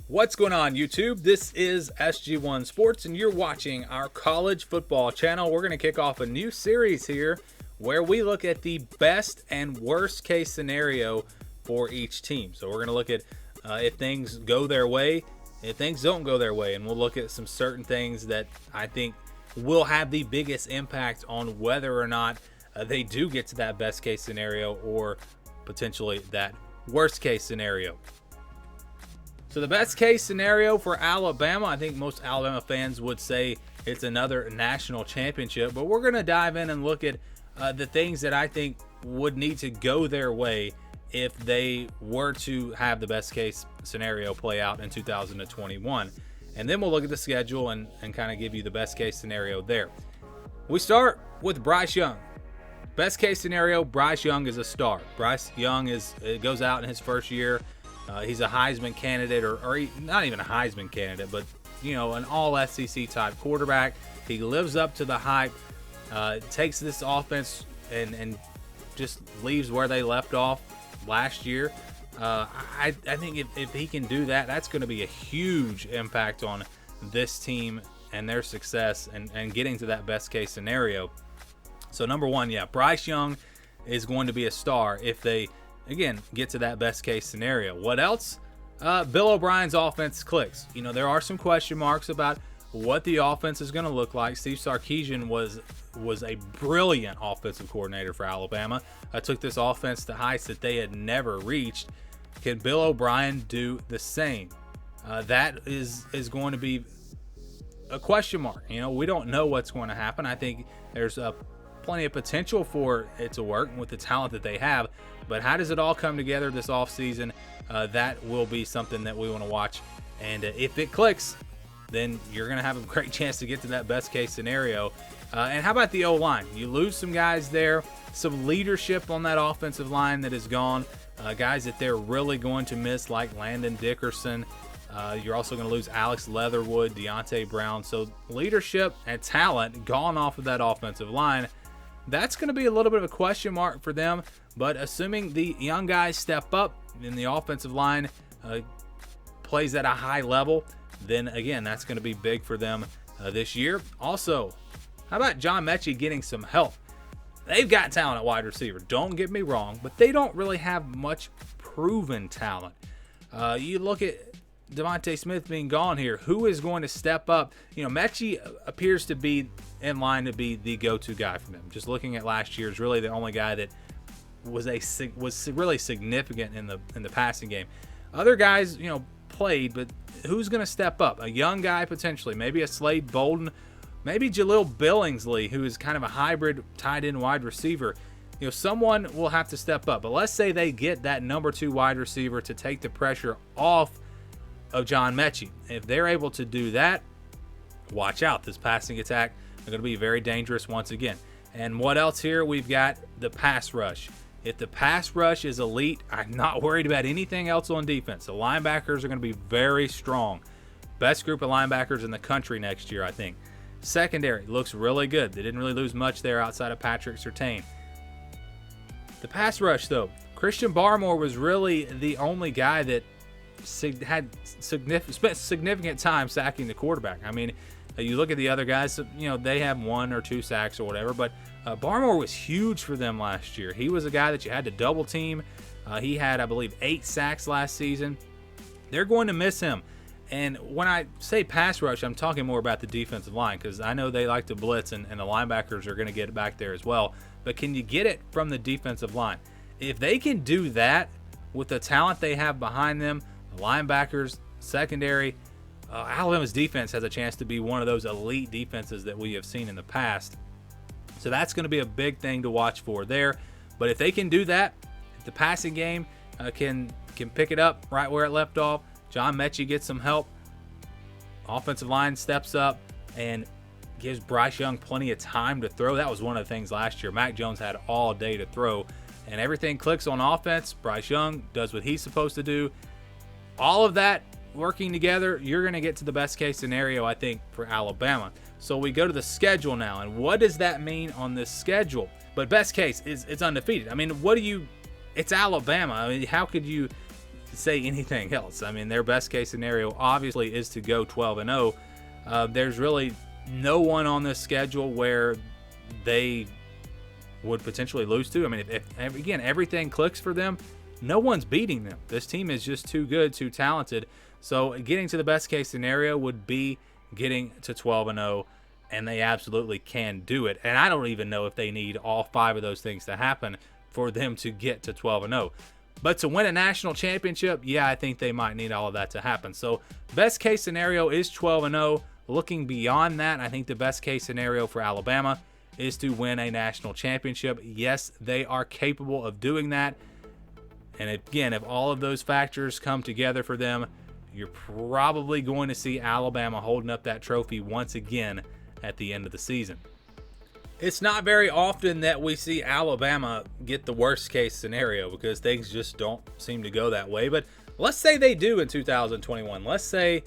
What's going on, YouTube? This is SG1 Sports, and you're watching our college football channel. We're going to kick off a new series here where we look at the best and worst case scenario for each team. So we're going to look at if things go their way, if things don't go their way, and we'll look at some certain things that I think will have the biggest impact on whether or not they do get to that best case scenario or potentially that worst case scenario. So the best case scenario for Alabama, I think most Alabama fans would say it's another national championship, but we're going to dive in and look at the things that I think would need to go their way if they were to have the best case scenario play out in 2021. And then we'll look at the schedule and kind of give you the best case scenario there. We start with Bryce Young. Best case scenario, Bryce Young is a star. Bryce Young goes out in his first year. He's a Heisman candidate, or not even a Heisman candidate, but an all SEC type quarterback. He lives up to the hype, takes this offense and just leaves where they left off last year. I think if he can do that, that's going to be a huge impact on this team and their success and getting to that best case scenario. So number one, Bryce Young is going to be a star if they again get to that best case scenario. What else? Bill O'Brien's offense clicks. There are some question marks about what the offense is going to look like. Steve Sarkisian was a brilliant offensive coordinator for Alabama. Took this offense to heights that they had never reached. Can Bill O'Brien do the same? That is going to be a question mark. We don't know what's going to happen. I think there's plenty of potential for it to work with the talent that they have, but how does it all come together this offseason? That will be something that we want to watch, and if it clicks, then you're going to have a great chance to get to that best case scenario. And how about the O-line? You lose some guys there, some leadership on that offensive line that is gone, guys that they're really going to miss, like Landon Dickerson. You're also going to lose Alex Leatherwood, Deontay Brown. So leadership and talent gone off of that offensive line. That's going to be a little bit of a question mark for them, but assuming the young guys step up and the offensive line plays at a high level, then again, that's going to be big for them this year. Also, how about John Mechie getting some help? They've got talent at wide receiver, don't get me wrong, but they don't really have much proven talent. You look at Devontae Smith being gone here. Who is going to step up? Mechie appears to be in line to be the go-to guy for them. Just looking at last year, is really the only guy that was really significant in the passing game. Other guys, played, but who's going to step up? A young guy potentially, maybe a Slade Bolden, maybe Jaleel Billingsley, who is kind of a hybrid tight end wide receiver. Someone will have to step up. But let's say they get that number 2 wide receiver to take the pressure off of John Mechie. If they're able to do that, watch out. This passing attack is going to be very dangerous once again. And what else here? We've got the pass rush. If the pass rush is elite, I'm not worried about anything else on defense. The linebackers are going to be very strong. Best group of linebackers in the country next year, I think. Secondary looks really good. They didn't really lose much there outside of Patrick Surtain. The pass rush, though, Christian Barmore was really the only guy that had spent significant time sacking the quarterback. I mean, you look at the other guys, they have 1 or 2 sacks or whatever, but Barmore was huge for them last year. He was a guy that you had to double team. He had, I believe, 8 sacks last season. They're going to miss him. And when I say pass rush, I'm talking more about the defensive line, because I know they like to blitz, and the linebackers are going to get it back there as well. But can you get it from the defensive line? If they can do that with the talent they have behind them, the linebackers, secondary, Alabama's defense has a chance to be one of those elite defenses that we have seen in the past. So that's going to be a big thing to watch for there. But if they can do that, if the passing game can pick it up right where it left off, John Mechie gets some help, offensive line steps up and gives Bryce Young plenty of time to throw. That was one of the things last year. Mac Jones had all day to throw, and everything clicks on offense. Bryce Young does what he's supposed to do. All of that working together, you're going to get to the best case scenario, I think, for Alabama. So we go to the schedule now, and what does that mean on this schedule? But best case is it's undefeated. I mean, it's Alabama. I mean, how could you say anything else. I mean, their best case scenario obviously is to go 12-0. There's really no one on this schedule where they would potentially lose to. I mean, if again, everything clicks for them, no one's beating them. This team is just too good, too talented. So getting to the best case scenario would be getting to 12-0, and they absolutely can do it. And I don't even know if they need all 5 of those things to happen for them to get to 12-0. But to win a national championship, yeah, I think they might need all of that to happen. So best case scenario is 12-0. Looking beyond that, I think the best case scenario for Alabama is to win a national championship. Yes, they are capable of doing that. And again, if all of those factors come together for them, you're probably going to see Alabama holding up that trophy once again at the end of the season. It's not very often that we see Alabama get the worst case scenario because things just don't seem to go that way. But let's say they do in 2021. Let's say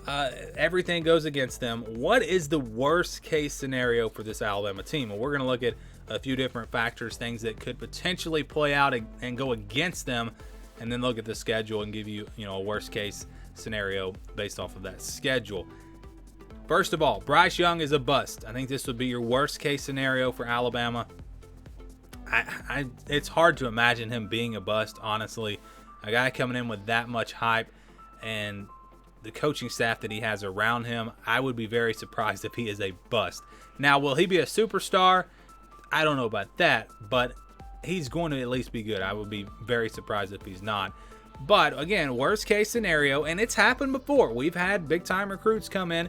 everything goes against them. What is the worst case scenario for this Alabama team? Well, we're going to look at a few different factors, things that could potentially play out and go against them, and then look at the schedule and give you, a worst case scenario based off of that schedule. First of all, Bryce Young is a bust. I think this would be your worst case scenario for Alabama. It's hard to imagine him being a bust, honestly. A guy coming in with that much hype and the coaching staff that he has around him, I would be very surprised if he is a bust. Now, will he be a superstar? I don't know about that, but he's going to at least be good. I would be very surprised if he's not. But again, worst case scenario, and it's happened before. We've had big time recruits come in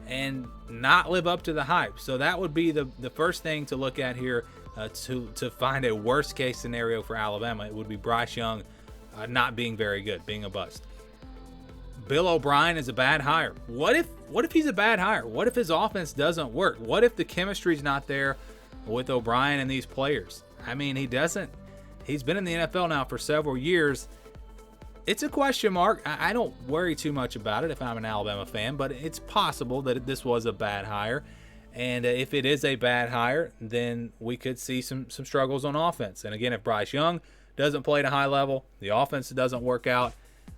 and not live up to the hype. So that would be the first thing to look at here to find a worst case scenario for Alabama. It would be Bryce Young not being very good, being a bust. Bill O'Brien is a bad hire. What if he's a bad hire? What if his offense doesn't work? What if the chemistry's not there with O'Brien and these players? I mean, he's been in the NFL now for several years. It's a question mark. I don't worry too much about it if I'm an Alabama fan, but it's possible that this was a bad hire. And if it is a bad hire, then we could see some struggles on offense. And again, if Bryce Young doesn't play at a high level, the offense doesn't work out,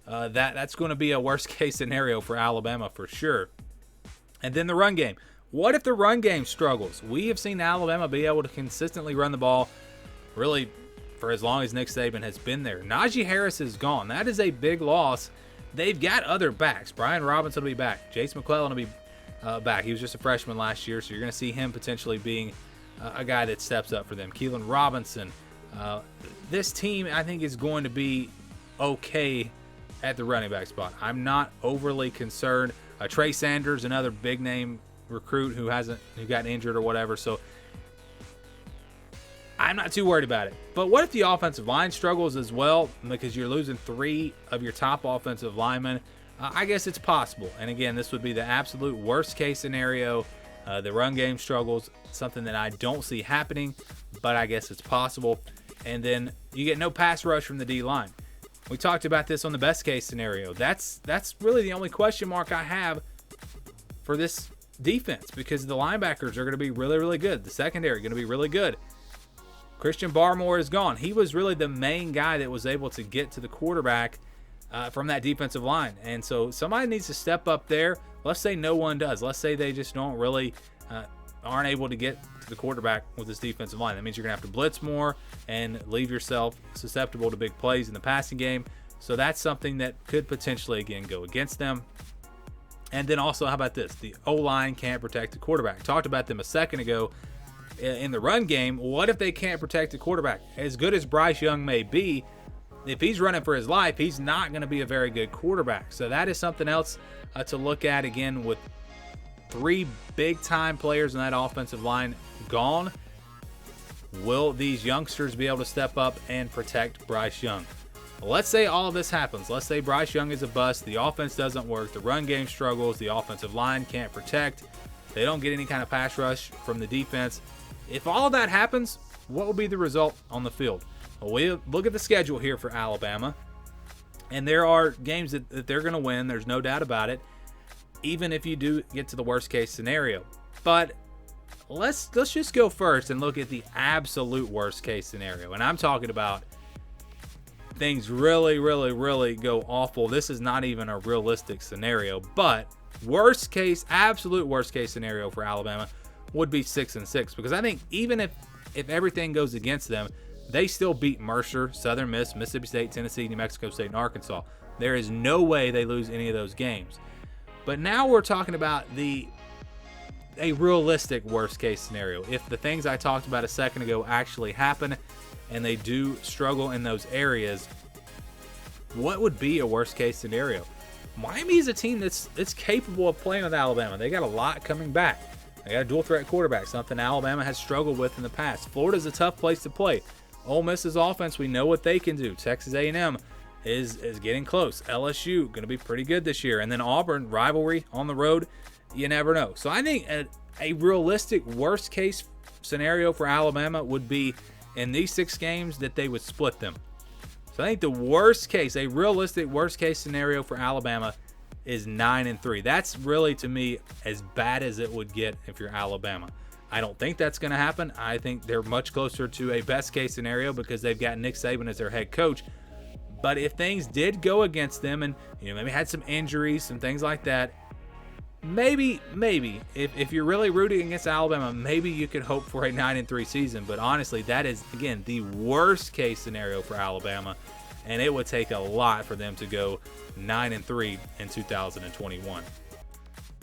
that's going to be a worst case scenario for Alabama for sure. And then the run game. What if the run game struggles? We have seen Alabama be able to consistently run the ball really for as long as Nick Saban has been there. Najee Harris is gone. That is a big loss. They've got other backs. Brian Robinson will be back. Jace McClellan will be back. He was just a freshman last year, so you're going to see him potentially being a guy that steps up for them. Keelan Robinson. This team, I think, is going to be okay at the running back spot. I'm not overly concerned. Trey Sanders, another big name recruit who got injured or whatever, so I'm not too worried about it. But what if the offensive line struggles as well because you're losing 3 of your top offensive linemen? I guess it's possible. And again, this would be the absolute worst case scenario. The run game struggles, something that I don't see happening, but I guess it's possible. And then you get no pass rush from the D-line. We talked about this on the best case scenario. That's really the only question mark I have for this defense because the linebackers are going to be really, really good. The secondary going to be really good. Christian Barmore is gone. He was really the main guy that was able to get to the quarterback from that defensive line. And so somebody needs to step up there. Let's say no one does. Let's say they just don't really aren't able to get to the quarterback with this defensive line. That means you're going to have to blitz more and leave yourself susceptible to big plays in the passing game. So that's something that could potentially, again, go against them. And then also, how about this? The O-line can't protect the quarterback. Talked about them a second ago. In the run game, what if they can't protect the quarterback? As good as Bryce Young may be, if he's running for his life, he's not going to be a very good quarterback. So that is something else to look at. Again, with 3 big-time players in that offensive line gone, will these youngsters be able to step up and protect Bryce Young? Let's say all of this happens. Let's say Bryce Young is a bust. The offense doesn't work. The run game struggles. The offensive line can't protect. They don't get any kind of pass rush from the defense. If all of that happens, what will be the result on the field? Well, we look at the schedule here for Alabama, and there are games that they're going to win. There's no doubt about it, even if you do get to the worst case scenario. But let's just go first and look at the absolute worst case scenario. And I'm talking about things really, really, really go awful, this is not even a realistic scenario. But worst case, absolute worst case scenario for Alabama would be 6-6, because I think even if everything goes against them, they still beat Mercer, Southern Miss, Mississippi State, Tennessee, New Mexico State, and Arkansas. There is no way they lose any of those games. But now we're talking about a realistic worst case scenario. If the things I talked about a second ago actually happen and they do struggle in those areas, what would be a worst case scenario? Miami is a team that's capable of playing with Alabama. They got a lot coming back. They got a dual threat quarterback, something Alabama has struggled with in the past. Florida's a tough place to play. Ole Miss's offense, we know what they can do. Texas A&M is getting close. LSU going to be pretty good this year. And then Auburn, rivalry on the road, you never know. So I think a realistic worst case scenario for Alabama would be in these 6 games that they would split them. So I think the worst case, a realistic worst case scenario for Alabama is 9-3. That's really, to me, as bad as it would get if you're Alabama. I don't think that's going to happen. I think they're much closer to a best case scenario because they've got Nick Saban as their head coach. But if things did go against them and maybe had some injuries, some things like that, maybe if you're really rooting against Alabama, maybe you could hope for a 9-3 season. But honestly, that is, again, the worst case scenario for Alabama, and it would take a lot for them to go 9-3 in 2021.